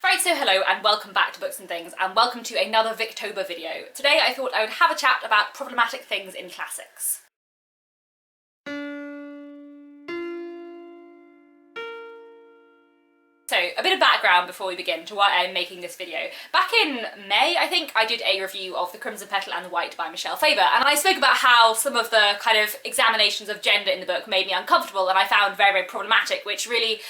Right, so hello and welcome back to Books and Things, and welcome to another Victober video. Today I thought I would have a chat about problematic things in classics. So, a bit of background before we begin to why I'm making this video. Back in May, I think, I did a review of The Crimson Petal and the White by Michelle Faber, and I spoke about how some of the kind of examinations of gender in the book made me uncomfortable and I found very, very problematic, which really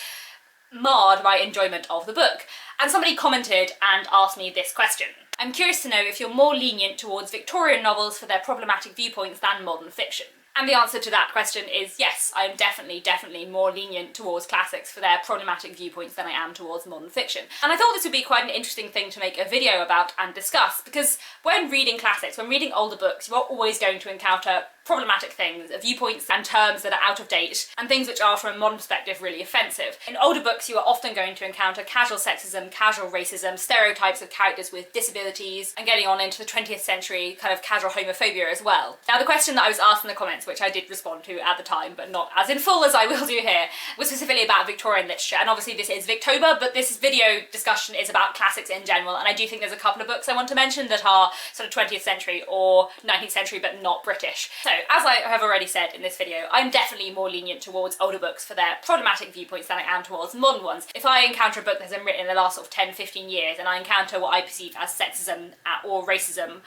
marred my enjoyment of the book. And somebody commented and asked me this question. I'm curious to know if you're more lenient towards Victorian novels for their problematic viewpoints than modern fiction. And the answer to that question is yes, I'm definitely more lenient towards classics for their problematic viewpoints than I am towards modern fiction. And I thought this would be quite an interesting thing to make a video about and discuss, because when reading classics, when reading older books, you're always going to encounter problematic things, viewpoints and terms that are out of date, and things which are, from a modern perspective, really offensive. In older books, you are often going to encounter casual sexism, casual racism, stereotypes of characters with disabilities, and getting on into the 20th century kind of casual homophobia as well. Now, the question that I was asked in the comments, which I did respond to at the time, but not as in full as I will do here, was specifically about Victorian literature. And obviously this is Victober, but this video discussion is about classics in general, and I do think there's a couple of books I want to mention that are sort of 20th century or 19th century but not British. So, as I have already said in this video, I'm definitely more lenient towards older books for their problematic viewpoints than I am towards modern ones. If I encounter a book that's been written in the last sort of 10-15 years and I encounter what I perceive as sexism or racism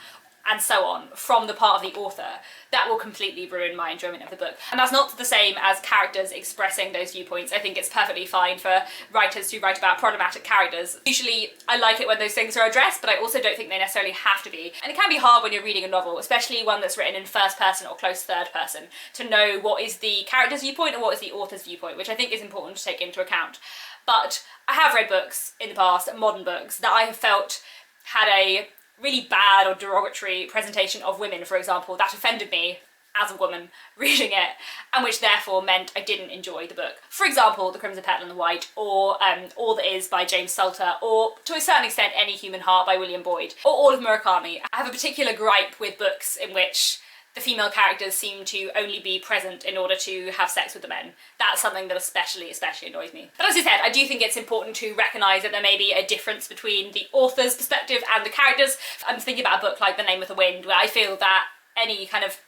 and so on from the part of the author, that will completely ruin my enjoyment of the book. And that's not the same as characters expressing those viewpoints. I think it's perfectly fine for writers to write about problematic characters. Usually I like it when those things are addressed, but I also don't think they necessarily have to be. And it can be hard when you're reading a novel, especially one that's written in first person or close third person, to know what is the character's viewpoint and what is the author's viewpoint, which I think is important to take into account. But I have read books in the past, modern books, that I have felt had a really bad or derogatory presentation of women, for example, that offended me as a woman reading it, and which therefore meant I didn't enjoy the book. For example, The Crimson Petal and the White, or All That Is by James Salter, or to a certain extent Any Human Heart by William Boyd, or all of Murakami. I have a particular gripe with books in which the female characters seem to only be present in order to have sex with the men. That's something that especially annoys me. But as I said, I do think it's important to recognise that there may be a difference between the author's perspective and the characters. I'm thinking about a book like The Name of the Wind, where I feel that any kind of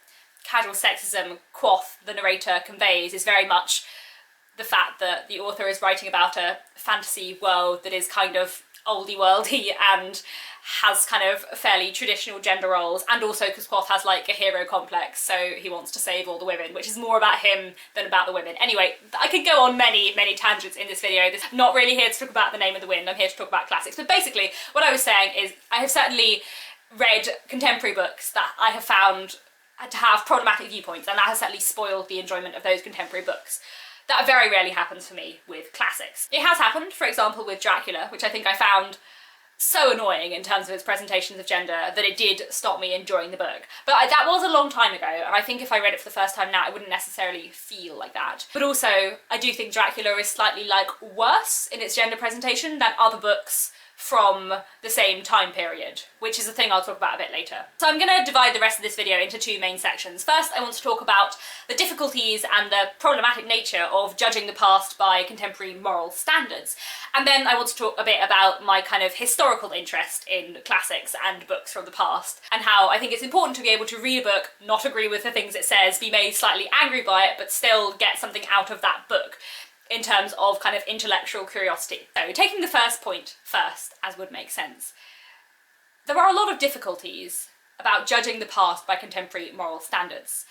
casual sexism quaff the narrator conveys is very much the fact that the author is writing about a fantasy world that is kind of oldie-worldy and has kind of fairly traditional gender roles, and also because Quoth has like a hero complex, so he wants to save all the women, which is more about him than about the women. Anyway, I could go on many tangents in this video. I'm not really here to talk about The Name of the Wind, I'm here to talk about classics. But basically, what I was saying is I have certainly read contemporary books that I have found to have problematic viewpoints, and that has certainly spoiled the enjoyment of those contemporary books. That very rarely happens for me with classics. It has happened, for example, with Dracula, which I think I found so annoying in terms of its presentations of gender that it did stop me enjoying the book. But that was a long time ago, and I think if I read it for the first time now, I wouldn't necessarily feel like that. But also, I do think Dracula is slightly, worse in its gender presentation than other books from the same time period, which is a thing I'll talk about a bit later. So I'm going to divide the rest of this video into two main sections. First, I want to talk about the difficulties and the problematic nature of judging the past by contemporary moral standards. And then I want to talk a bit about my kind of historical interest in classics and books from the past, and how I think it's important to be able to read a book, not agree with the things it says, be made slightly angry by it, but still get something out of that book in terms of kind of intellectual curiosity. So, taking the first point first, as would make sense, there are a lot of difficulties about judging the past by contemporary moral standards.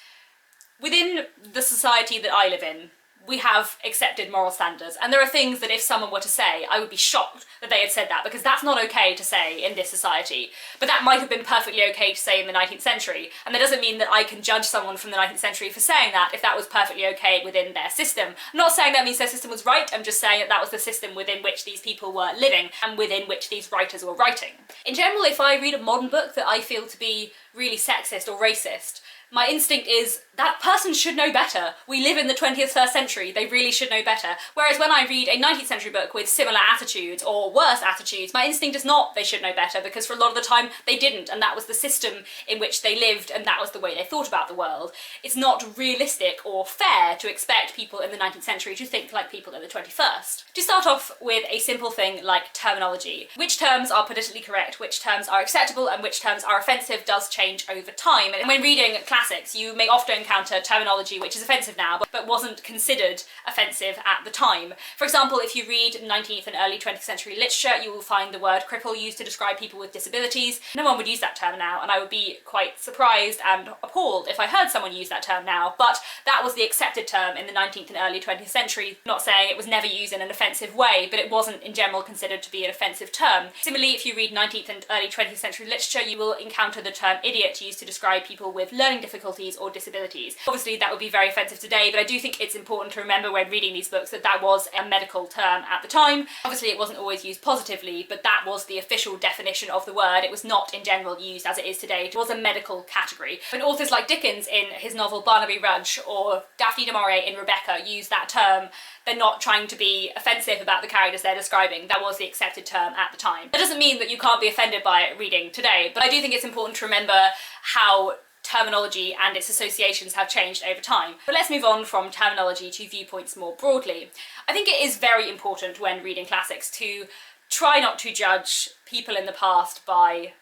Within the society that I live in, we have accepted moral standards, and there are things that if someone were to say, I would be shocked that they had said that, because that's not okay to say in this society. But that might have been perfectly okay to say in the 19th century, and that doesn't mean that I can judge someone from the 19th century for saying that if that was perfectly okay within their system. I'm not saying that means their system was right, I'm just saying that that was the system within which these people were living and within which these writers were writing. In general, if I read a modern book that I feel to be really sexist or racist, my instinct is that person should know better. We live in the 21st century, they really should know better. Whereas when I read a 19th century book with similar attitudes or worse attitudes, my instinct is not they should know better, because for a lot of the time they didn't, and that was the system in which they lived and that was the way they thought about the world. It's not realistic or fair to expect people in the 19th century to think like people in the 21st. To start off with a simple thing like terminology. Which terms are politically correct, which terms are acceptable, and which terms are offensive does change over time. And when reading classics, you may often encounter terminology which is offensive now, but wasn't considered offensive at the time. For example, if you read 19th and early 20th century literature, you will find the word cripple used to describe people with disabilities. No one would use that term now, and I would be quite surprised and appalled if I heard someone use that term now, but that was the accepted term in the 19th and early 20th century. Not saying it was never used in an offensive way, but it wasn't in general considered to be an offensive term. Similarly, if you read 19th and early 20th century literature, you will encounter the term idiot used to describe people with learning difficulties or disabilities. Obviously that would be very offensive today, but I do think it's important to remember when reading these books that that was a medical term at the time. Obviously it wasn't always used positively, but that was the official definition of the word. It was not in general used as it is today. It was a medical category. When authors like Dickens in his novel Barnaby Rudge or Daphne du Maurier in Rebecca use that term, they're not trying to be offensive about the characters they're describing. That was the accepted term at the time. That doesn't mean that you can't be offended by it reading today, but I do think it's important to remember how terminology and its associations have changed over time. But let's move on from terminology to viewpoints more broadly. I think it is very important when reading classics to try not to judge people in the past by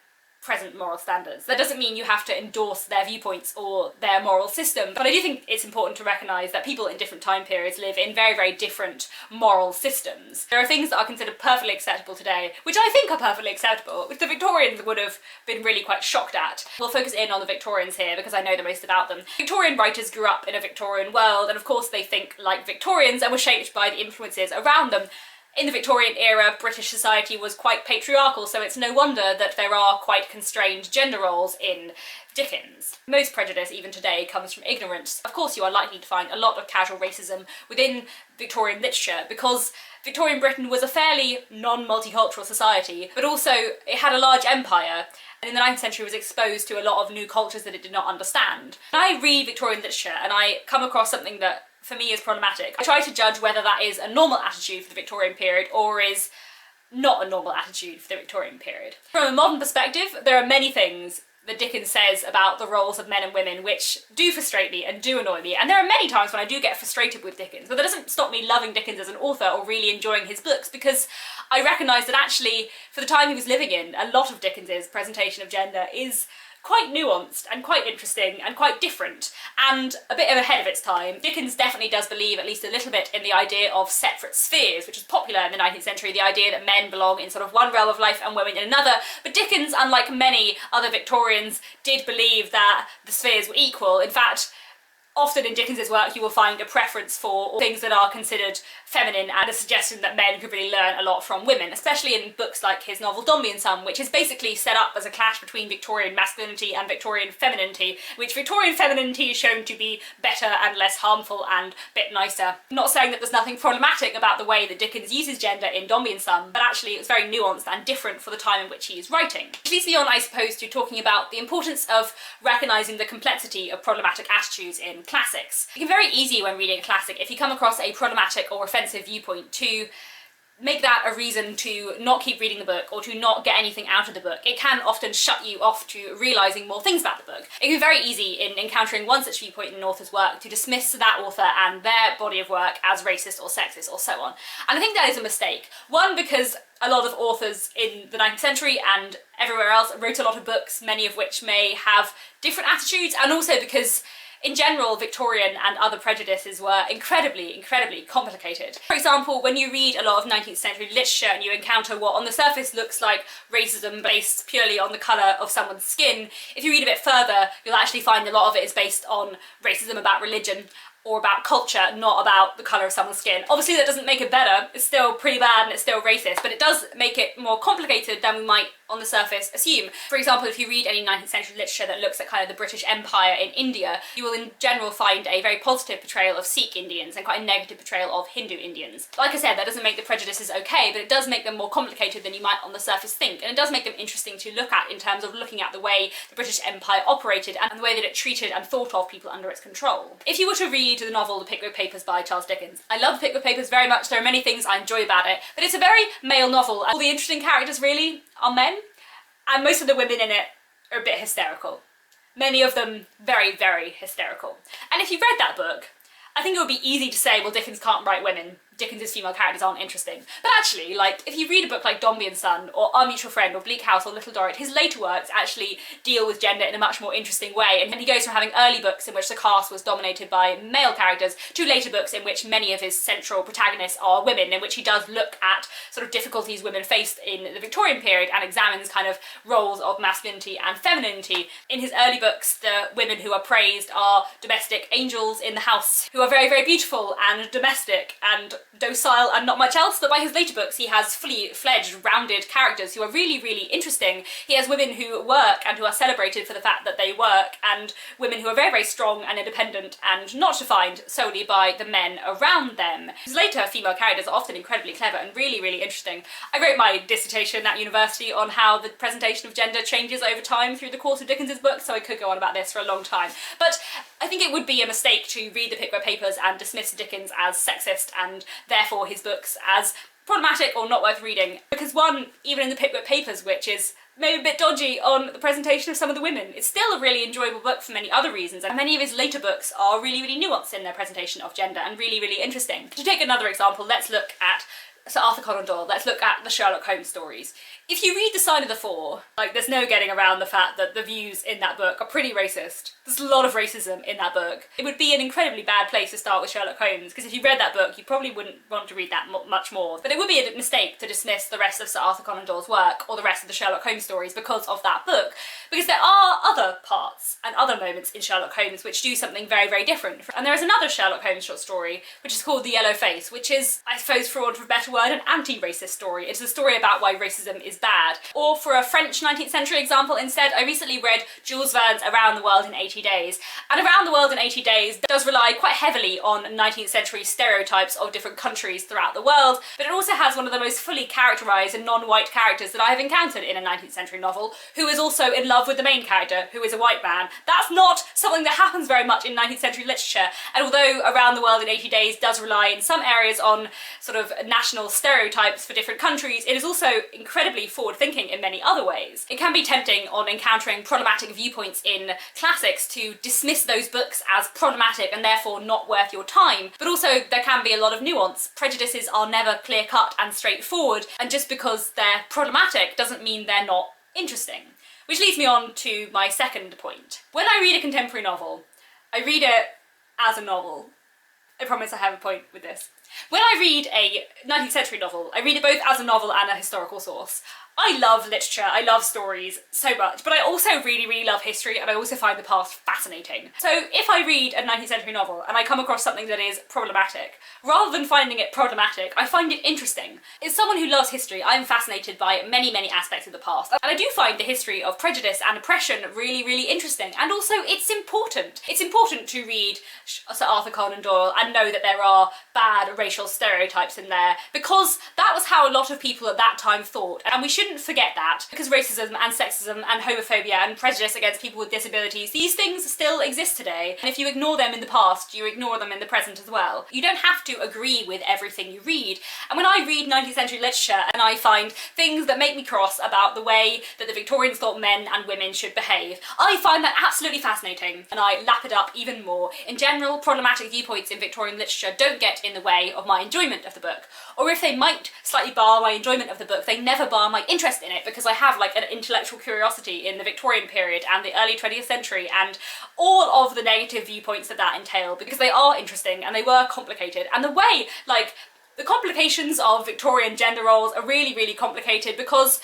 present moral standards. That doesn't mean you have to endorse their viewpoints or their moral system, but I do think it's important to recognise that people in different time periods live in very, very different moral systems. There are things that are considered perfectly acceptable today, which I think are perfectly acceptable, which the Victorians would have been really quite shocked at. We'll focus in on the Victorians here because I know the most about them. Victorian writers grew up in a Victorian world, and of course they think like Victorians and were shaped by the influences around them. In the Victorian era, British society was quite patriarchal, so it's no wonder that there are quite constrained gender roles in Dickens. Most prejudice, even today, comes from ignorance. Of course, you are likely to find a lot of casual racism within Victorian literature because Victorian Britain was a fairly non-multicultural society, but also it had a large empire, and in the 19th century was exposed to a lot of new cultures that it did not understand. When I read Victorian literature and I come across something that for me is problematic, I try to judge whether that is a normal attitude for the Victorian period or is not a normal attitude for the Victorian period. From a modern perspective, there are many things that Dickens says about the roles of men and women which do frustrate me and do annoy me, and there are many times when I do get frustrated with Dickens, but that doesn't stop me loving Dickens as an author or really enjoying his books, because I recognise that actually, for the time he was living in, a lot of Dickens's presentation of gender is quite nuanced and quite interesting and quite different and a bit ahead of its time. Dickens definitely does believe at least a little bit in the idea of separate spheres, which was popular in the 19th century, the idea that men belong in sort of one realm of life and women in another, but Dickens, unlike many other Victorians, did believe that the spheres were equal. In fact, often in Dickens's work you will find a preference for things that are considered feminine and a suggestion that men could really learn a lot from women, especially in books like his novel Dombey and Son, which is basically set up as a clash between Victorian masculinity and Victorian femininity, which Victorian femininity is shown to be better and less harmful and a bit nicer. I'm not saying that there's nothing problematic about the way that Dickens uses gender in Dombey and Son, but actually it's very nuanced and different for the time in which he is writing. Which leads me on, I suppose, to talking about the importance of recognising the complexity of problematic attitudes in classics. It can be very easy when reading a classic, if you come across a problematic or offensive viewpoint, to make that a reason to not keep reading the book or to not get anything out of the book. It can often shut you off to realising more things about the book. It can be very easy in encountering one such viewpoint in an author's work to dismiss that author and their body of work as racist or sexist or so on. And I think that is a mistake. One, because a lot of authors in the 19th century and everywhere else wrote a lot of books, many of which may have different attitudes, and also because in general, Victorian and other prejudices were incredibly, incredibly complicated. For example, when you read a lot of 19th century literature and you encounter what on the surface looks like racism based purely on the colour of someone's skin, if you read a bit further, you'll actually find a lot of it is based on racism about religion. or about culture, not about the colour of someone's skin. Obviously that doesn't make it better, it's still pretty bad and it's still racist, but it does make it more complicated than we might on the surface assume. For example, if you read any 19th century literature that looks at kind of the British Empire in India, you will in general find a very positive portrayal of Sikh Indians and quite a negative portrayal of Hindu Indians. Like I said, that doesn't make the prejudices okay, but it does make them more complicated than you might on the surface think, and it does make them interesting to look at in terms of looking at the way the British Empire operated and the way that it treated and thought of people under its control. If you were to read the novel The Pickwick Papers by Charles Dickens, I love The Pickwick Papers very much, there are many things I enjoy about it, but it's a very male novel, and all the interesting characters really are men, and most of the women in it are a bit hysterical. Many of them very, very hysterical. And if you read that book, I think it would be easy to say, well, Dickens can't write women, Dickens's female characters aren't interesting. But actually, like, if you read a book like Dombey and Son, or Our Mutual Friend, or Bleak House, or Little Dorrit, his later works actually deal with gender in a much more interesting way, and he goes from having early books in which the cast was dominated by male characters, to later books in which many of his central protagonists are women, in which he does look at sort of difficulties women faced in the Victorian period, and examines kind of roles of masculinity and femininity. In his early books, the women who are praised are domestic angels in the house, who are very, very beautiful and domestic and docile and not much else, but by his later books he has fully fledged, rounded characters who are really, really interesting. He has women who work and who are celebrated for the fact that they work, and women who are very, very strong and independent and not defined solely by the men around them. His later female characters are often incredibly clever and really, really interesting. I wrote my dissertation at university on how the presentation of gender changes over time through the course of Dickens's books, so I could go on about this for a long time. But I think it would be a mistake to read the Pickwick Papers and dismiss Dickens as sexist and therefore his books as problematic or not worth reading. Because one, even in the Pickwick Papers, which is maybe a bit dodgy on the presentation of some of the women, it's still a really enjoyable book for many other reasons, and many of his later books are really, really nuanced in their presentation of gender and really, really interesting. To take another example, let's look at Sir Arthur Conan Doyle. Let's look at the Sherlock Holmes stories. If you read The Sign of the Four, like, there's no getting around the fact that the views in that book are pretty racist. There's a lot of racism in that book. It would be an incredibly bad place to start with Sherlock Holmes, because if you read that book, you probably wouldn't want to read that much more. But it would be a mistake to dismiss the rest of Sir Arthur Conan Doyle's work, or the rest of the Sherlock Holmes stories, because of that book. Because there are other parts and other moments in Sherlock Holmes which do something very, very different. And there is another Sherlock Holmes short story, which is called The Yellow Face, which is, I suppose for want of a better word, an anti-racist story. It's a story about why racism is bad. Or for a French 19th century example instead, I recently read Jules Verne's Around the World in 80 Days. And Around the World in 80 Days does rely quite heavily on 19th century stereotypes of different countries throughout the world, but it also has one of the most fully characterised and non-white characters that I have encountered in a 19th century novel, who is also in love with the main character, who is a white man. That's not something that happens very much in 19th century literature, and although Around the World in 80 Days does rely in some areas on sort of national stereotypes for different countries, it is also incredibly forward-thinking in many other ways. It can be tempting on encountering problematic viewpoints in classics to dismiss those books as problematic and therefore not worth your time, but also there can be a lot of nuance. Prejudices are never clear-cut and straightforward, and just because they're problematic doesn't mean they're not interesting. Which leads me on to my second point. When I read a contemporary novel, I read it as a novel. I promise I have a point with this. When I read a 19th century novel, I read it both as a novel and a historical source. I love literature, I love stories so much, but I also really, really love history, and I also find the past fascinating. So if I read a 19th century novel and I come across something that is problematic, rather than finding it problematic, I find it interesting. As someone who loves history, I'm fascinated by many, many aspects of the past, and I do find the history of prejudice and oppression really, really interesting, and also it's important. It's important to read Sir Arthur Conan Doyle and know that there are bad racial stereotypes in there, because that was how a lot of people at that time thought, and we shouldn't forget that, because racism and sexism and homophobia and prejudice against people with disabilities, these things still exist today, and if you ignore them in the past, you ignore them in the present as well. You don't have to agree with everything you read, and when I read 19th century literature and I find things that make me cross about the way that the Victorians thought men and women should behave, I find that absolutely fascinating, and I lap it up even more. In general, problematic viewpoints in Victorian literature don't get in the way of my enjoyment of the book, or if they might slightly bar my enjoyment of the book, they never bar my interest in it, because I have like an intellectual curiosity in the Victorian period and the early 20th century and all of the negative viewpoints that entail, because they are interesting and they were complicated, and the way, like, the complications of Victorian gender roles are really, really complicated, because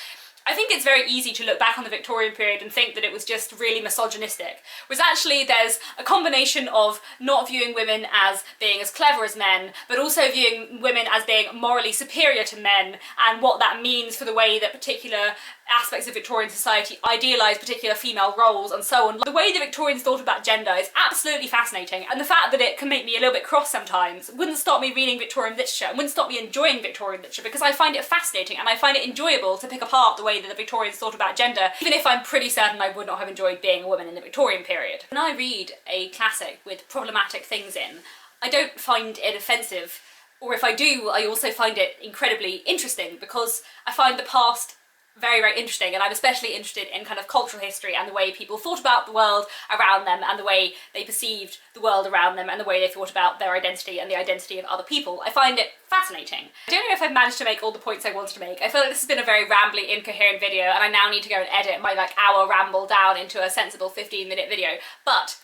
I think it's very easy to look back on the Victorian period and think that it was just really misogynistic, whereas actually there's a combination of not viewing women as being as clever as men, but also viewing women as being morally superior to men, and what that means for the way that particular aspects of Victorian society idealise particular female roles and so on. The way the Victorians thought about gender is absolutely fascinating, and the fact that it can make me a little bit cross sometimes wouldn't stop me reading Victorian literature and wouldn't stop me enjoying Victorian literature, because I find it fascinating and I find it enjoyable to pick apart the way that the Victorians thought about gender, even if I'm pretty certain I would not have enjoyed being a woman in the Victorian period. When I read a classic with problematic things in, I don't find it offensive, or if I do, I also find it incredibly interesting, because I find the past very, very interesting, and I'm especially interested in kind of cultural history and the way people thought about the world around them and the way they perceived the world around them and the way they thought about their identity and the identity of other people. I find it fascinating. I don't know if I've managed to make all the points I wanted to make. I feel like this has been a very rambly, incoherent video, and I now need to go and edit my hour ramble down into a sensible 15-minute video, but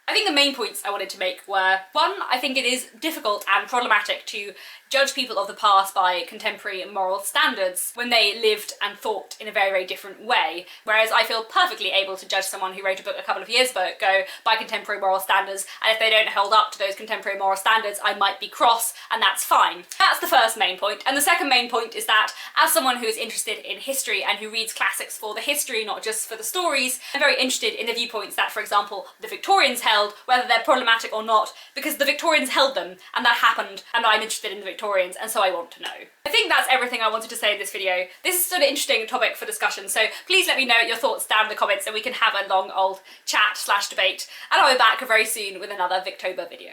I think the main points I wanted to make were, one, I think it is difficult and problematic to judge people of the past by contemporary moral standards when they lived and thought in a very, very different way, whereas I feel perfectly able to judge someone who wrote a book a couple of years ago by contemporary moral standards, and if they don't hold up to those contemporary moral standards, I might be cross, and that's fine. That's the first main point. And the second main point is that, as someone who is interested in history and who reads classics for the history, not just for the stories, I'm very interested in the viewpoints that, for example, the Victorians held, whether they're problematic or not, because the Victorians held them, and that happened, and I'm interested in the Victorians, and so I want to know. I think that's everything I wanted to say in this video. This is an interesting topic for discussion, so please let me know your thoughts down in the comments and we can have a long old chat/debate, and I'll be back very soon with another Victober video.